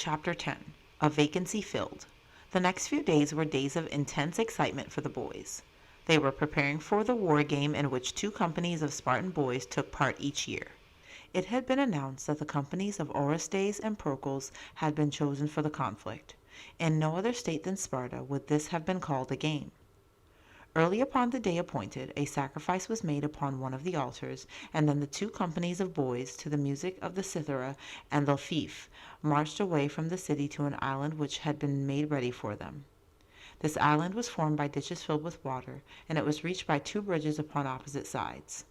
Chapter 10. A Vacancy Filled. The next few days were days of intense excitement for the boys. They were preparing for the war game in which 2 companies of Spartan boys took part each year. It had been announced that the companies of Orestes and Procles had been chosen for the conflict. In no other state than Sparta would this have been called a game. Early upon the day appointed, a sacrifice was made upon one of the altars, and then the 2 companies of boys, to the music of the cithara and the fife, marched away from the city to an island which had been made ready for them. This island was formed by ditches filled with water, and it was reached by 2 bridges upon opposite sides.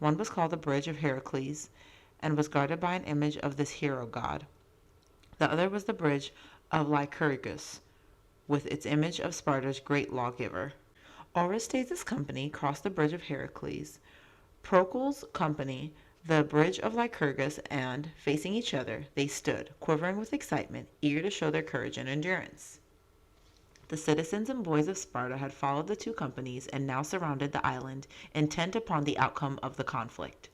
One was called the Bridge of Heracles, and was guarded by an image of this hero god. The other was the Bridge of Lycurgus, with its image of Sparta's great lawgiver. Orestes' company crossed the Bridge of Heracles, Procles' company the Bridge of Lycurgus, and, facing each other, they stood, quivering with excitement, eager to show their courage and endurance. The citizens and boys of Sparta had followed the 2 companies and now surrounded the island, intent upon the outcome of the conflict.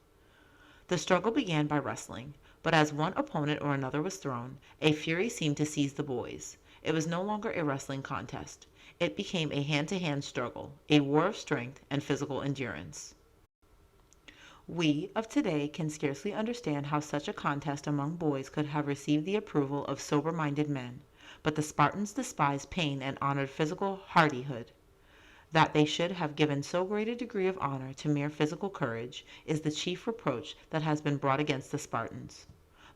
The struggle began by wrestling, but as one opponent or another was thrown, a fury seemed to seize the boys. It was no longer a wrestling contest. It became a hand-to-hand struggle, a war of strength and physical endurance. We of today can scarcely understand how such a contest among boys could have received the approval of sober-minded men, but the Spartans despised pain and honored physical hardihood. That they should have given so great a degree of honor to mere physical courage is the chief reproach that has been brought against the Spartans.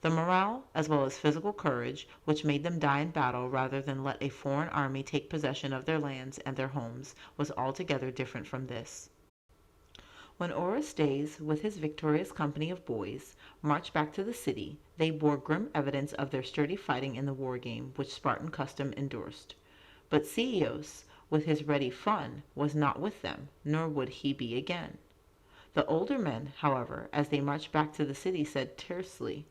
The moral as well as physical courage which made them die in battle rather than let a foreign army take possession of their lands and their homes was altogether different from this. When Orestes, with his victorious company of boys, marched back to the city, they bore grim evidence of their sturdy fighting in the war game which Spartan custom endorsed. But Ceos, with his ready fun, was not with them, nor would he be again. The older men, however, as they marched back to the city, said tersely,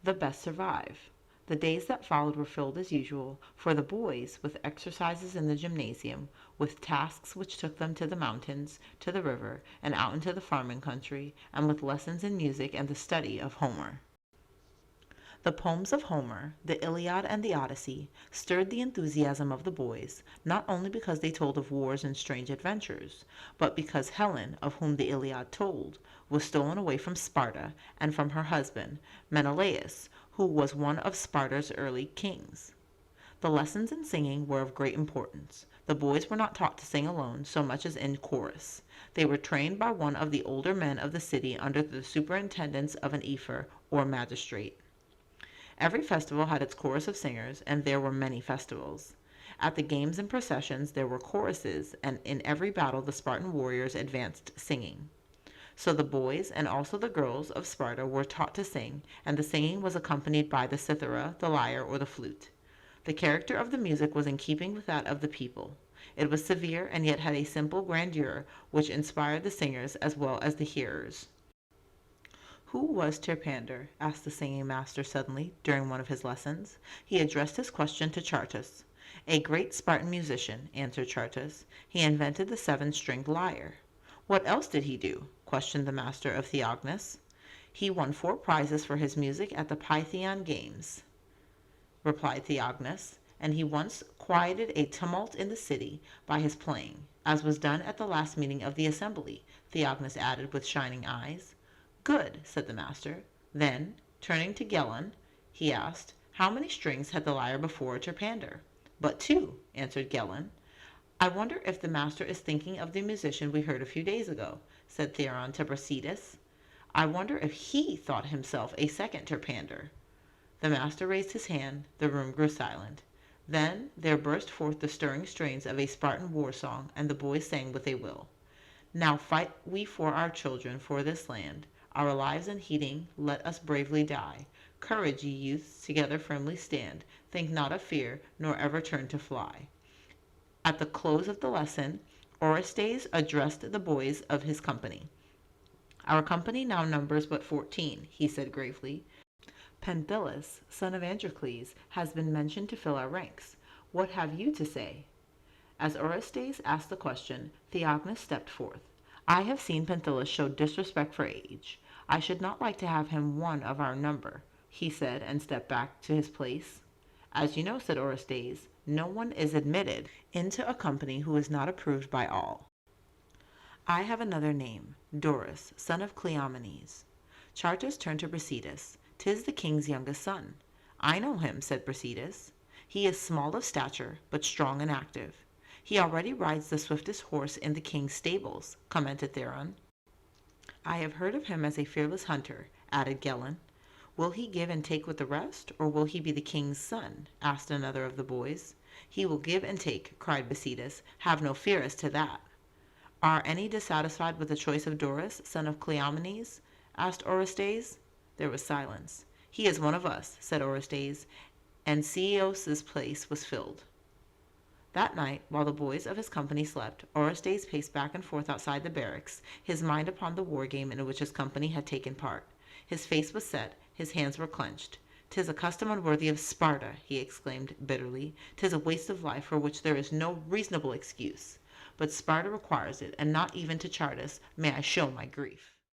"The best survive." The days that followed were filled as usual, for the boys, with exercises in the gymnasium, with tasks which took them to the mountains, to the river, and out into the farming country, and with lessons in music and the study of Homer. The poems of Homer, the Iliad and the Odyssey, stirred the enthusiasm of the boys, not only because they told of wars and strange adventures, but because Helen, of whom the Iliad told, was stolen away from Sparta and from her husband, Menelaus, who was one of Sparta's early kings. The lessons in singing were of great importance. The boys were not taught to sing alone so much as in chorus. They were trained by one of the older men of the city under the superintendence of an ephor, or magistrate. Every festival had its chorus of singers, and there were many festivals. At the games and processions there were choruses, and in every battle the Spartan warriors advanced singing. So the boys and also the girls of Sparta were taught to sing, and the singing was accompanied by the cithara, the lyre, or the flute. The character of the music was in keeping with that of the people. It was severe, and yet had a simple grandeur which inspired the singers as well as the hearers. "Who was Terpander?" asked the singing master suddenly, during one of his lessons. He addressed his question to Chartus. "A great Spartan musician," answered Chartus. "He invented the 7-stringed lyre." "What else did he do?" questioned the master of Theognis. "He won 4 prizes for his music at the Pythian games," replied Theognis, "and he once quieted a tumult in the city by his playing, as was done at the last meeting of the assembly," Theognis added with shining eyes. "Good," said the master. Then, turning to Gelon, he asked, "How many strings had the lyre before Terpander?" "But 2," answered Gelon. "I wonder if the master is thinking of the musician we heard a few days ago," said Theron to Brasidas. "I wonder if he thought himself a second Terpander." The master raised his hand. The room grew silent. Then there burst forth the stirring strains of a Spartan war song, and the boys sang with a will. "Now fight we for our children, for this land. Our lives unheeding, let us bravely die. Courage, ye youths, together firmly stand. Think not of fear, nor ever turn to fly." At the close of the lesson, Orestes addressed the boys of his company. "Our company now numbers but 14, he said gravely. "Penthilus, son of Androcles, has been mentioned to fill our ranks. What have you to say?" As Orestes asked the question, Theognis stepped forth. "I have seen Penthilus show disrespect for age. I should not like to have him one of our number. he said, and stepped back to his place. As you know, said Orestes, no one is admitted into a company who is not approved by all. I have another name, Doris, son of Cleomenes. Chartus turned to Brasidas. "'Tis the king's youngest son." "I know him," said Brasidas. "He is small of stature, but strong and active." "He already rides the swiftest horse in the king's stables," commented Theron. "I have heard of him as a fearless hunter," added Gellin. "Will he give and take with the rest, or will he be the king's son?" asked another of the boys. "He will give and take," cried Brasidas. "Have no fear as to that." "Are any dissatisfied with the choice of Doris, son of Cleomenes?" asked Orestes. There was silence. "He is one of us," said Orestes, and Ceos's place was filled. That night, while the boys of his company slept, Orestes paced back and forth outside the barracks, his mind upon the war game in which his company had taken part. His face was set, his hands were clenched. "'Tis a custom unworthy of Sparta," he exclaimed bitterly. "'Tis a waste of life for which there is no reasonable excuse. But Sparta requires it, and not even to Chartus may I show my grief."